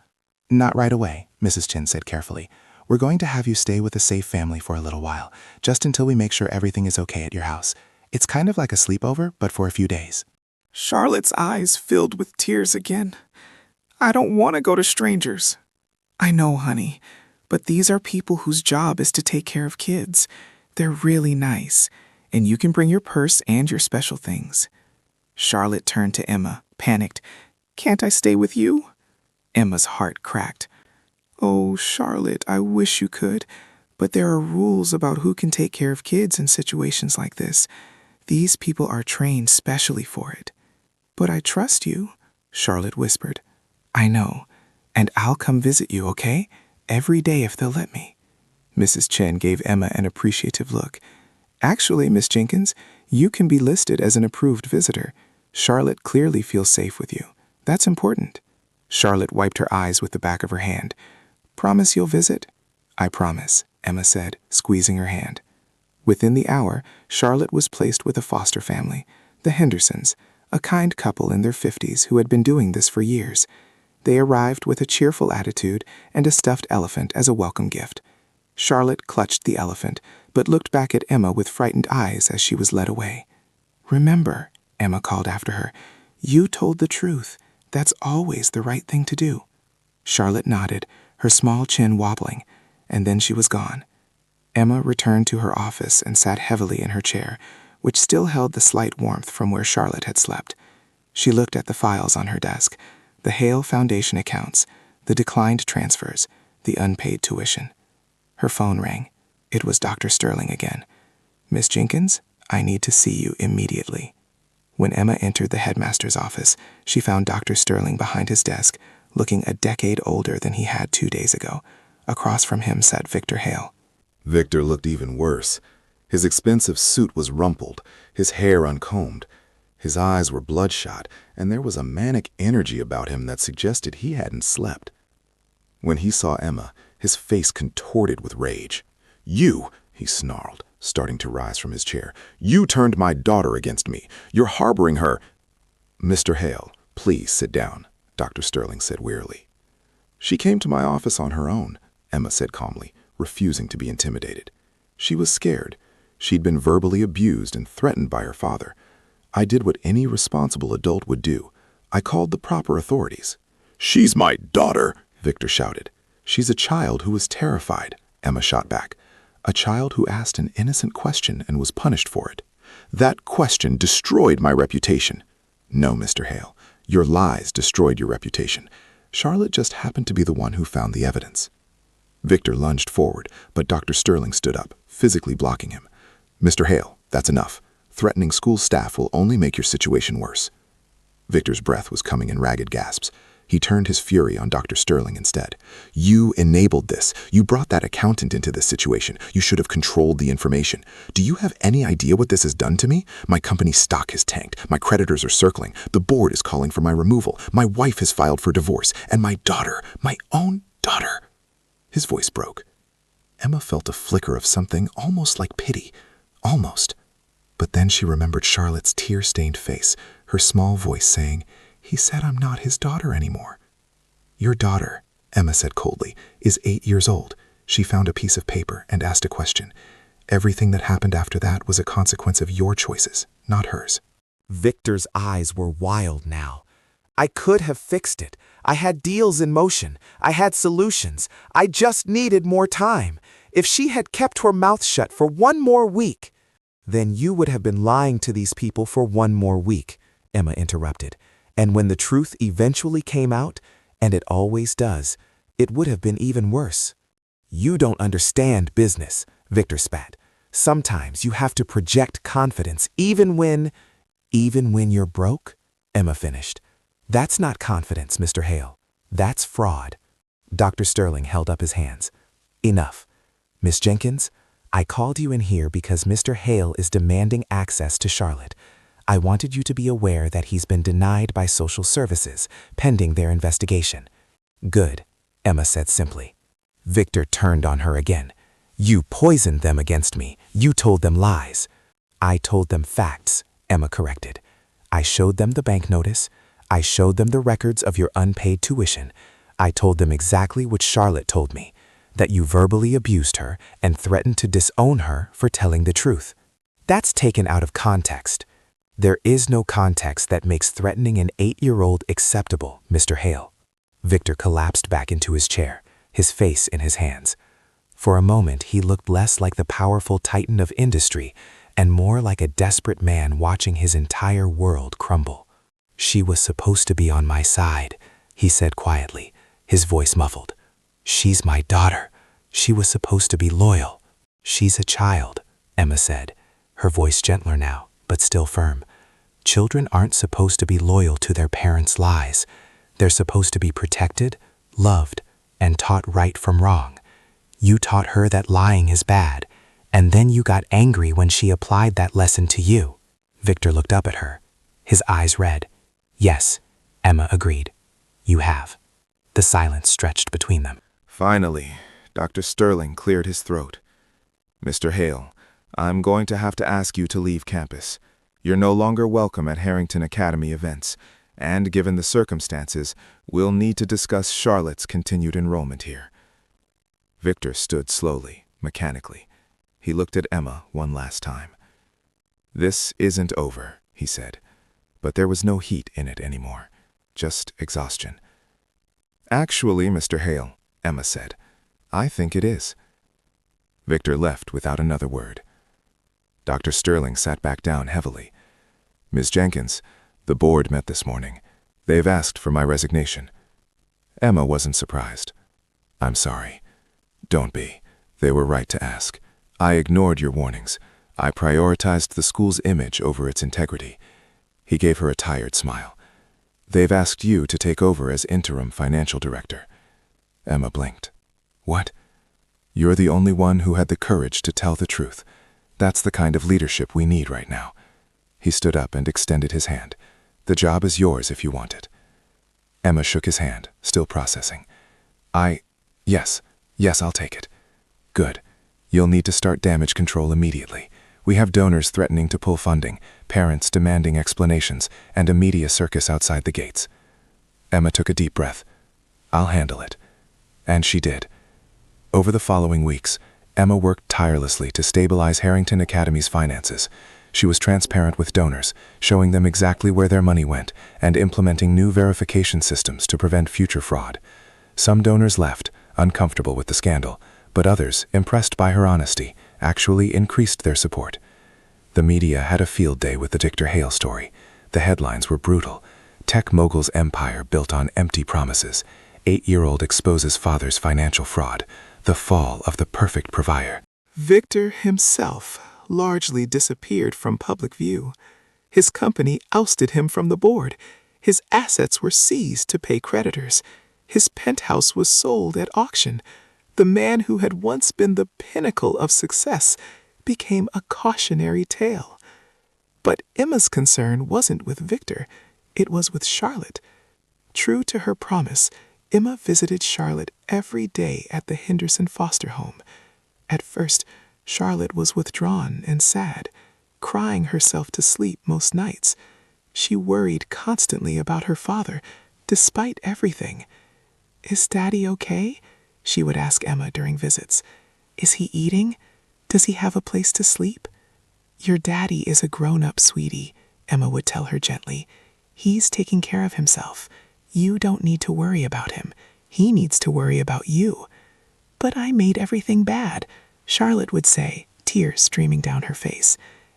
Not right away, Mrs. Chen said carefully. We're going to have you stay with a safe family for a little while, just until we make sure everything is okay at your house. It's kind of like a sleepover, but for a few days. Charlotte's eyes filled with tears again. I don't want to go to strangers. I know, honey, but these are people whose job is to take care of kids. They're really nice, and you can bring your purse and your special things. Charlotte turned to Emma, panicked. Can't I stay with you? Emma's heart cracked. Oh, Charlotte, I wish you could, but there are rules about who can take care of kids in situations like this. These people are trained specially for it. But I trust you, Charlotte whispered. I know, and I'll come visit you, okay? Every day if they'll let me. Mrs. Chen gave Emma an appreciative look. Actually, Miss Jenkins, you can be listed as an approved visitor. Charlotte clearly feels safe with you. That's important. Charlotte wiped her eyes with the back of her hand. Promise you'll visit? I promise, Emma said, squeezing her hand. Within the hour, Charlotte was placed with a foster family, the Hendersons, a kind couple in their 50s who had been doing this for years. They arrived with a cheerful attitude and a stuffed elephant as a welcome gift. Charlotte clutched the elephant, but looked back at Emma with frightened eyes as she was led away. Remember, Emma called after her, you told the truth. That's always the right thing to do. Charlotte nodded, her small chin wobbling, and then she was gone. Emma returned to her office and sat heavily in her chair, which still held the slight warmth from where Charlotte had slept. She looked at the files on her desk, the Hale Foundation accounts, the declined transfers, the unpaid tuition. Her phone rang. It was Dr. Sterling again. Miss Jenkins, I need to see you immediately. When Emma entered the headmaster's office, she found Dr. Sterling behind his desk, looking a decade older than he had 2 days ago. Across from him sat Victor Hale. Victor looked even worse. His expensive suit was rumpled, his hair uncombed. His eyes were bloodshot, and there was a manic energy about him that suggested he hadn't slept. When he saw Emma, his face contorted with rage. You, he snarled, starting to rise from his chair. You turned my daughter against me. You're harboring her. Mr. Hale, please sit down, Dr. Sterling said wearily. She came to my office on her own, Emma said calmly, refusing to be intimidated. She was scared. She'd been verbally abused and threatened by her father. I did what any responsible adult would do. I called the proper authorities. She's my daughter, Victor shouted. She's a child who was terrified, Emma shot back. A child who asked an innocent question and was punished for it. That question destroyed my reputation. No, Mr. Hale, your lies destroyed your reputation. Charlotte just happened to be the one who found the evidence. Victor lunged forward, but Dr. Sterling stood up, physically blocking him. Mr. Hale, that's enough. Threatening school staff will only make your situation worse. Victor's breath was coming in ragged gasps. He turned his fury on Dr. Sterling instead. You enabled this. You brought that accountant into this situation. You should have controlled the information. Do you have any idea what this has done to me? My company's stock has tanked. My creditors are circling. The board is calling for my removal. My wife has filed for divorce. And my daughter, my own daughter. His voice broke. Emma felt a flicker of something almost like pity. Almost. But then she remembered Charlotte's tear-stained face, her small voice saying, He said I'm not his daughter anymore. Your daughter, Emma said coldly, is 8 years old. She found a piece of paper and asked a question. Everything that happened after that was a consequence of your choices, not hers. Victor's eyes were wild now. I could have fixed it. I had deals in motion. I had solutions. I just needed more time. If she had kept her mouth shut for 1 more week, then you would have been lying to these people for 1 more week, Emma interrupted. And when the truth eventually came out, and it always does, it would have been even worse. You don't understand business, Victor spat. Sometimes you have to project confidence even when you're broke, Emma finished. That's not confidence, Mr. Hale. That's fraud. Dr. Sterling held up his hands. Enough. Miss Jenkins, I called you in here because Mr. Hale is demanding access to Charlotte. I wanted you to be aware that he's been denied by social services, pending their investigation. Good, Emma said simply. Victor turned on her again. You poisoned them against me. You told them lies. I told them facts, Emma corrected. I showed them the bank notice. I showed them the records of your unpaid tuition. I told them exactly what Charlotte told me. that you verbally abused her and threatened to disown her for telling the truth. That's taken out of context. There is no context that makes threatening an 8-year-old acceptable, Mr. Hale. Victor collapsed back into his chair, his face in his hands. For a moment, he looked less like the powerful titan of industry and more like a desperate man watching his entire world crumble. "She was supposed to be on my side," he said quietly, his voice muffled. "She's my daughter. She was supposed to be loyal." "She's a child," Emma said, her voice gentler now, but still firm. "Children aren't supposed to be loyal to their parents' lies. They're supposed to be protected, loved, and taught right from wrong. You taught her that lying is bad, and then you got angry when she applied that lesson to you." Victor looked up at her, his eyes red. "Yes," Emma agreed. "You have." The silence stretched between them. Finally, Dr. Sterling cleared his throat. "Mr. Hale, I'm going to have to ask you to leave campus. You're no longer welcome at Harrington Academy events, and given the circumstances, we'll need to discuss Charlotte's continued enrollment here." Victor stood slowly, mechanically. He looked at Emma one last time. "This isn't over," he said, but there was no heat in it anymore, just exhaustion. "Actually, Mr. Hale," Emma said, "I think it is." Victor left without another word. Dr. Sterling sat back down heavily. "Ms. Jenkins, the board met this morning. They've asked for my resignation." Emma wasn't surprised. "I'm sorry." "Don't be. They were right to ask. I ignored your warnings. I prioritized the school's image over its integrity." He gave her a tired smile. "They've asked you to take over as interim financial director." Emma blinked. "What?" "You're the only one who had the courage to tell the truth. That's the kind of leadership we need right now." He stood up and extended his hand. "The job is yours if you want it." Emma shook his hand, still processing. Yes, I'll take it." "Good. You'll need to start damage control immediately. We have donors threatening to pull funding, parents demanding explanations, and a media circus outside the gates." Emma took a deep breath. "I'll handle it." And she did. Over the following weeks, Emma worked tirelessly to stabilize Harrington Academy's finances. She was transparent with donors, showing them exactly where their money went, and implementing new verification systems to prevent future fraud. Some donors left, uncomfortable with the scandal, but others, impressed by her honesty, actually increased their support. The media had a field day with the Victor Hale story. The headlines were brutal. Tech mogul's empire built on empty promises. 8-year-old exposes father's financial fraud. The fall of the perfect provider. Victor himself largely disappeared from public view. His company ousted him from the board. His assets were seized to pay creditors. His penthouse was sold at auction. The man who had once been the pinnacle of success became a cautionary tale. But Emma's concern wasn't with Victor, it was with Charlotte. True to her promise, Emma visited Charlotte every day at the Henderson foster home. At first, Charlotte was withdrawn and sad, crying herself to sleep most nights. She worried constantly about her father, despite everything. "Is Daddy okay?" she would ask Emma during visits. "Is he eating? Does he have a place to sleep?" "Your daddy is a grown-up, sweetie," Emma would tell her gently. "He's taking care of himself. You don't need to worry about him. He needs to worry about you." "But I made everything bad," Charlotte would say, tears streaming down her face.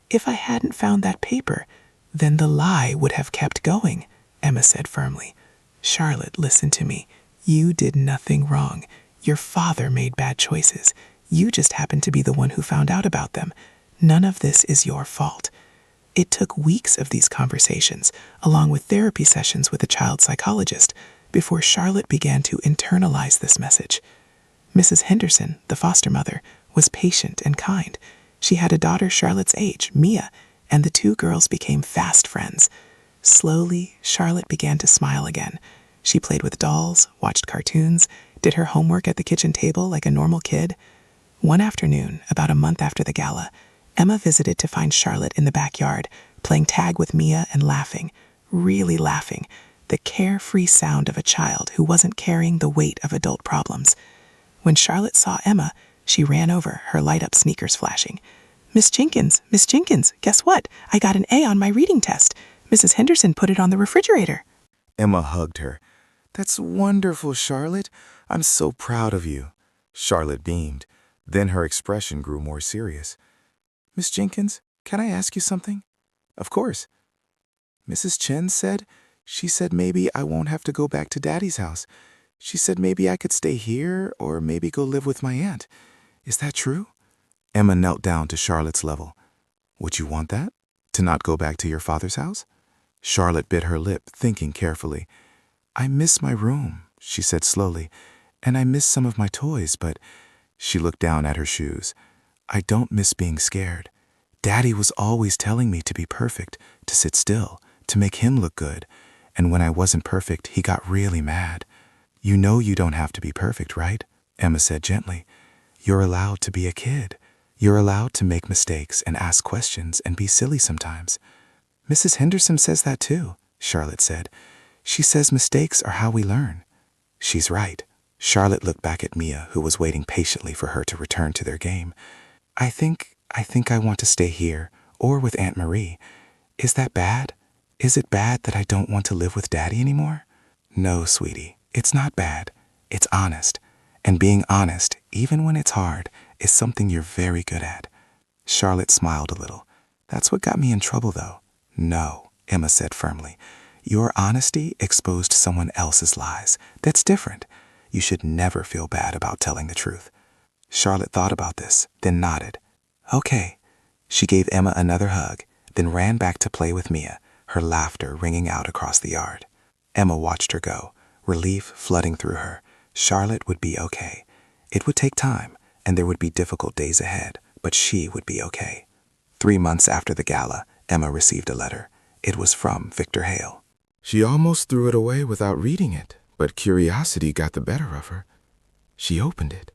"If I hadn't found that paper, then the lie would have kept going," Emma said firmly. "Charlotte, listen to me. You did nothing wrong. Your father made bad choices. You just happened to be the one who found out about them. None of this is your fault." It took weeks of these conversations, along with therapy sessions with a child psychologist, before Charlotte began to internalize this message. Mrs. Henderson, the foster mother, was patient and kind. She had a daughter Charlotte's age, Mia, and the two girls became fast friends. Slowly, Charlotte began to smile again. She played with dolls, watched cartoons, did her homework at the kitchen table like a normal kid. One afternoon, about a month after the gala, Emma visited to find Charlotte in the backyard, playing tag with Mia and laughing, really laughing, the carefree sound of a child who wasn't carrying the weight of adult problems. When Charlotte saw Emma, she ran over, her light-up sneakers flashing. Miss Jenkins, guess what? I got an A on my reading test. Mrs. Henderson put it on the refrigerator. Emma hugged her. That's wonderful, Charlotte. I'm so proud of you. Charlotte beamed. Then her expression grew more serious. Miss Jenkins, can I ask you something? Of course. Mrs. Chen said, she said maybe I won't have to go back to Daddy's house. She said maybe I could stay here or maybe go live with my aunt. Is that true? Emma knelt down to Charlotte's level. Would you want that? To not go back to your father's house? Charlotte bit her lip, thinking carefully. I miss my room, she said slowly, and I miss some of my toys, but she looked down at her shoes. I don't miss being scared. Daddy was always telling me to be perfect, to sit still, to make him look good, and when I wasn't perfect, he got really mad. You know you don't have to be perfect, right? Emma said gently. You're allowed to be a kid. You're allowed to make mistakes and ask questions and be silly sometimes. Mrs. Henderson says that too, Charlotte said. She says mistakes are how we learn. She's right. Charlotte looked back at Mia, who was waiting patiently for her to return to their game. I think I want to stay here, or with Aunt Marie. Is that bad? Is it bad that I don't want to live with Daddy anymore? No, sweetie, it's not bad. It's honest. And being honest, even when it's hard, is something you're very good at. Charlotte smiled a little. That's what got me in trouble, though. No, Emma said firmly. Your honesty exposed someone else's lies. That's different. You should never feel bad about telling the truth. Charlotte thought about this, then nodded. Okay. She gave Emma another hug, then ran back to play with Mia, her laughter ringing out across the yard. Emma watched her go, relief flooding through her. Charlotte would be okay. It would take time, and there would be difficult days ahead, but she would be okay. 3 months after the gala, Emma received a letter. It was from Victor Hale. She almost threw it away without reading it, but curiosity got the better of her. She opened it.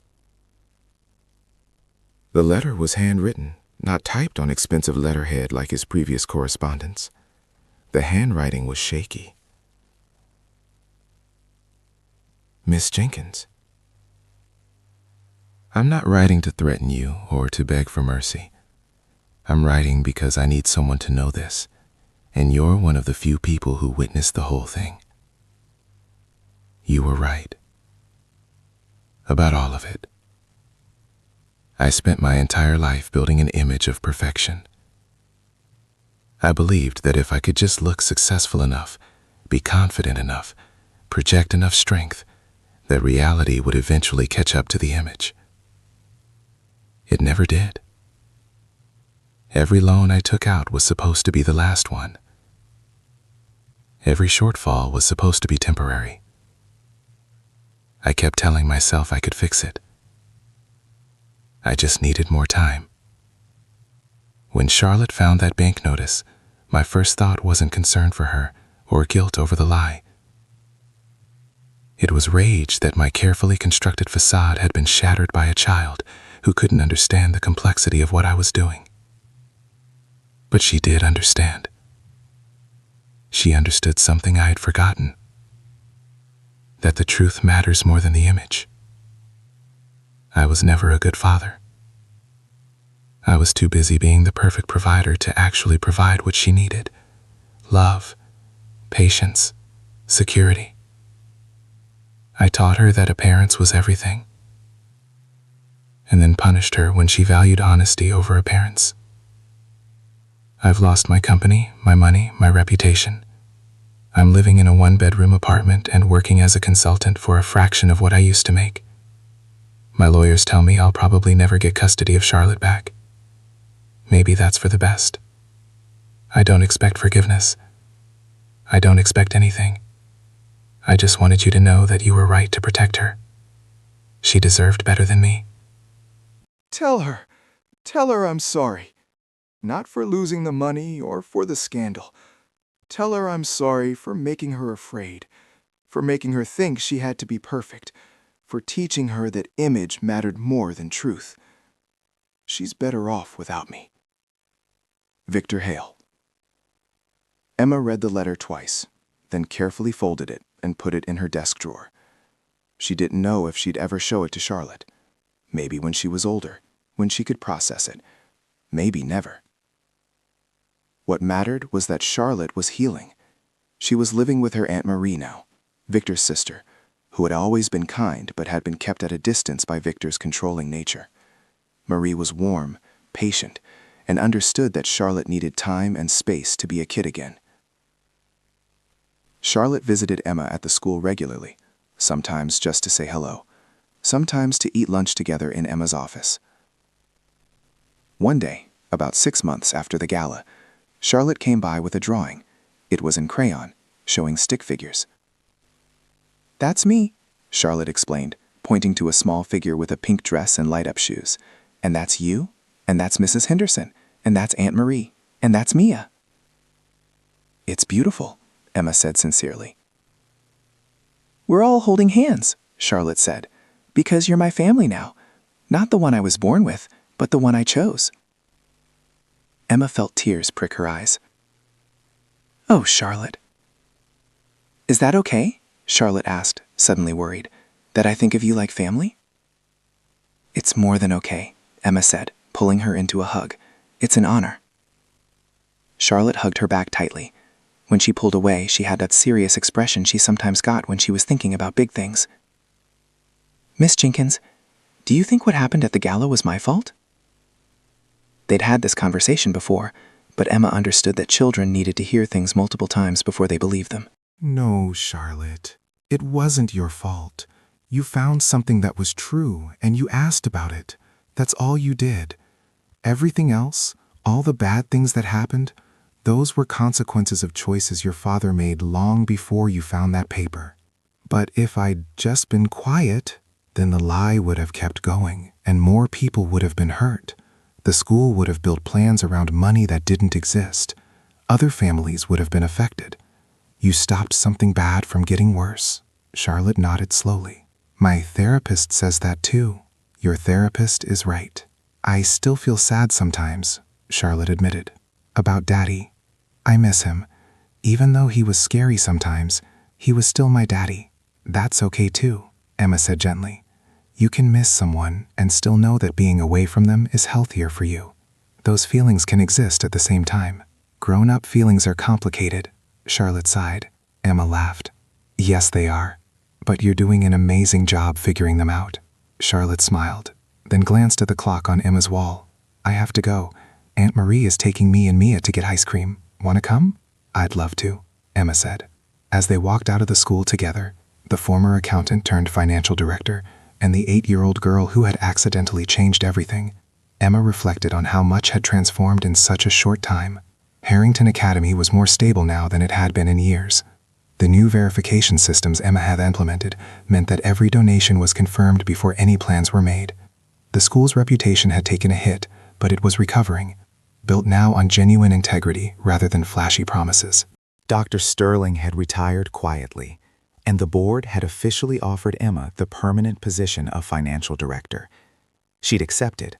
The letter was handwritten, not typed on expensive letterhead like his previous correspondence. The handwriting was shaky. Miss Jenkins, I'm not writing to threaten you or to beg for mercy. I'm writing because I need someone to know this, and you're one of the few people who witnessed the whole thing. You were right. About all of it. I spent my entire life building an image of perfection. I believed that if I could just look successful enough, be confident enough, project enough strength, that reality would eventually catch up to the image. It never did. Every loan I took out was supposed to be the last one. Every shortfall was supposed to be temporary. I kept telling myself I could fix it. I just needed more time. When Charlotte found that bank notice, my first thought wasn't concern for her or guilt over the lie. It was rage that my carefully constructed facade had been shattered by a child who couldn't understand the complexity of what I was doing. But she did understand. She understood something I had forgotten. That the truth matters more than the image. I was never a good father. I was too busy being the perfect provider to actually provide what she needed. Love, patience, security. I taught her that appearance was everything, and then punished her when she valued honesty over appearance. I've lost my company, my money, my reputation. I'm living in a 1-bedroom apartment and working as a consultant for a fraction of what I used to make. My lawyers tell me I'll probably never get custody of Charlotte back. Maybe that's for the best. I don't expect forgiveness. I don't expect anything. I just wanted you to know that you were right to protect her. She deserved better than me. Tell her I'm sorry. Not for losing the money or for the scandal. Tell her I'm sorry for making her afraid, for making her think she had to be perfect, for teaching her that image mattered more than truth. She's better off without me. Victor Hale. Emma read the letter twice, then carefully folded it and put it in her desk drawer. She didn't know if she'd ever show it to Charlotte. Maybe when she was older, when she could process it. Maybe never. What mattered was that Charlotte was healing. She was living with her Aunt Marie now, Victor's sister, who had always been kind but had been kept at a distance by Victor's controlling nature. Marie was warm, patient, and understood that Charlotte needed time and space to be a kid again. Charlotte visited Emma at the school regularly, sometimes just to say hello, sometimes to eat lunch together in Emma's office. One day, about 6 months after the gala, Charlotte came by with a drawing. It was in crayon, showing stick figures. "That's me," Charlotte explained, pointing to a small figure with a pink dress and light-up shoes. "And that's you, and that's Mrs. Henderson, and that's Aunt Marie, and that's Mia." "It's beautiful," Emma said sincerely. "We're all holding hands," Charlotte said, "because you're my family now. Not the one I was born with, but the one I chose." Emma felt tears prick her eyes. "Oh, Charlotte." "Is that okay?" Charlotte asked, suddenly worried. "That I think of you like family?" "It's more than okay," Emma said, pulling her into a hug. "It's an honor." Charlotte hugged her back tightly. When she pulled away, she had that serious expression she sometimes got when she was thinking about big things. "Miss Jenkins, do you think what happened at the gala was my fault?" They'd had this conversation before, but Emma understood that children needed to hear things multiple times before they believed them. No, Charlotte. It wasn't your fault. You found something that was true, and you asked about it. That's all you did. Everything else, all the bad things that happened, those were consequences of choices your father made long before you found that paper. But if I'd just been quiet, then the lie would have kept going, and more people would have been hurt. The school would have built plans around money that didn't exist. Other families would have been affected. You stopped something bad from getting worse. Charlotte nodded slowly. My therapist says that too. Your therapist is right. I still feel sad sometimes, Charlotte admitted. About Daddy. I miss him. Even though he was scary sometimes, he was still my daddy. That's okay too, Emma said gently. You can miss someone and still know that being away from them is healthier for you. Those feelings can exist at the same time. Grown-up feelings are complicated, Charlotte sighed. Emma laughed. Yes, they are. But you're doing an amazing job figuring them out. Charlotte smiled, then glanced at the clock on Emma's wall. I have to go. Aunt Marie is taking me and Mia to get ice cream. Want to come? I'd love to, Emma said. As they walked out of the school together, the former accountant turned financial director, and the 8-year-old girl who had accidentally changed everything, Emma reflected on how much had transformed in such a short time. Harrington Academy was more stable now than it had been in years. The new verification systems Emma had implemented meant that every donation was confirmed before any plans were made. The school's reputation had taken a hit, but it was recovering, built now on genuine integrity rather than flashy promises. Dr. Sterling had retired quietly, and the board had officially offered Emma the permanent position of financial director. She'd accepted,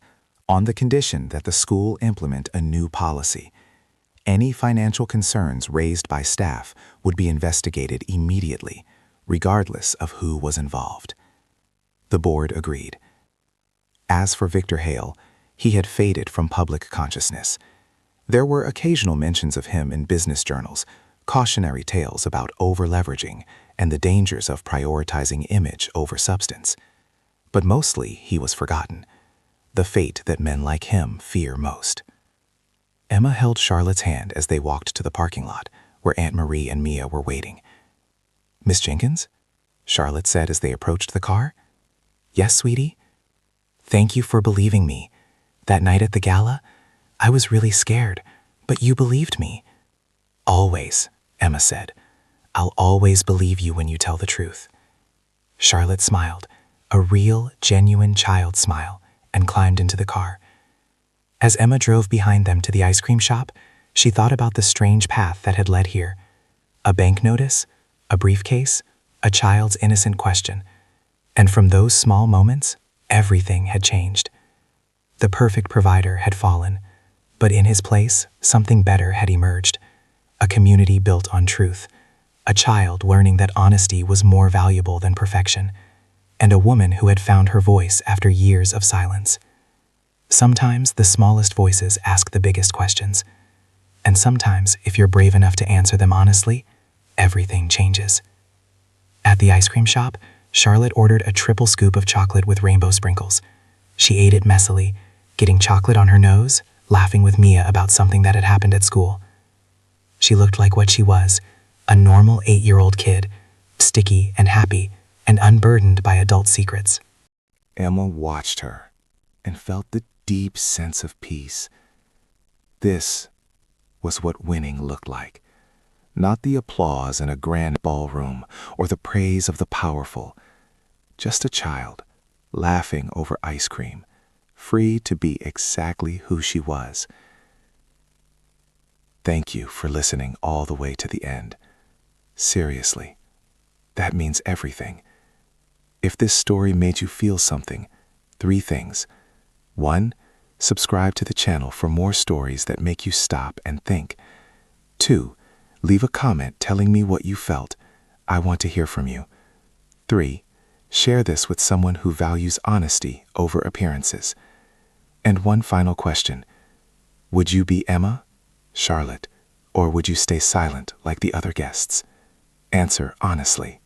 on the condition that the school implement a new policy. Any financial concerns raised by staff would be investigated immediately, regardless of who was involved. The board agreed. As for Victor Hale, he had faded from public consciousness. There were occasional mentions of him in business journals, cautionary tales about over-leveraging and the dangers of prioritizing image over substance. But mostly he was forgotten, the fate that men like him fear most. Emma held Charlotte's hand as they walked to the parking lot, where Aunt Marie and Mia were waiting. Miss Jenkins? Charlotte said as they approached the car. Yes, sweetie? Thank you for believing me. That night at the gala, I was really scared, but you believed me. Always, Emma said. I'll always believe you when you tell the truth. Charlotte smiled, a real, genuine child smile, and climbed into the car. As Emma drove behind them to the ice cream shop, she thought about the strange path that had led here. A bank notice, a briefcase, a child's innocent question. And from those small moments, everything had changed. The perfect provider had fallen, but in his place, something better had emerged. A community built on truth. A child learning that honesty was more valuable than perfection. and a woman who had found her voice after years of silence. Sometimes the smallest voices ask the biggest questions, and sometimes, if you're brave enough to answer them honestly, everything changes. At the ice cream shop, Charlotte ordered a triple scoop of chocolate with rainbow sprinkles. She ate it messily, getting chocolate on her nose, laughing with Mia about something that had happened at school. She looked like what she was, a normal 8-year-old kid, sticky and happy and unburdened by adult secrets. Emma watched her and felt the deep sense of peace. This was what winning looked like. Not the applause in a grand ballroom or the praise of the powerful. Just a child, laughing over ice cream, free to be exactly who she was. Thank you for listening all the way to the end. Seriously, that means everything. If this story made you feel something, 3 things. 1, subscribe to the channel for more stories that make you stop and think. 2, leave a comment telling me what you felt. I want to hear from you. 3, share this with someone who values honesty over appearances. And one final question. Would you be Emma, Charlotte, or would you stay silent like the other guests? Answer honestly.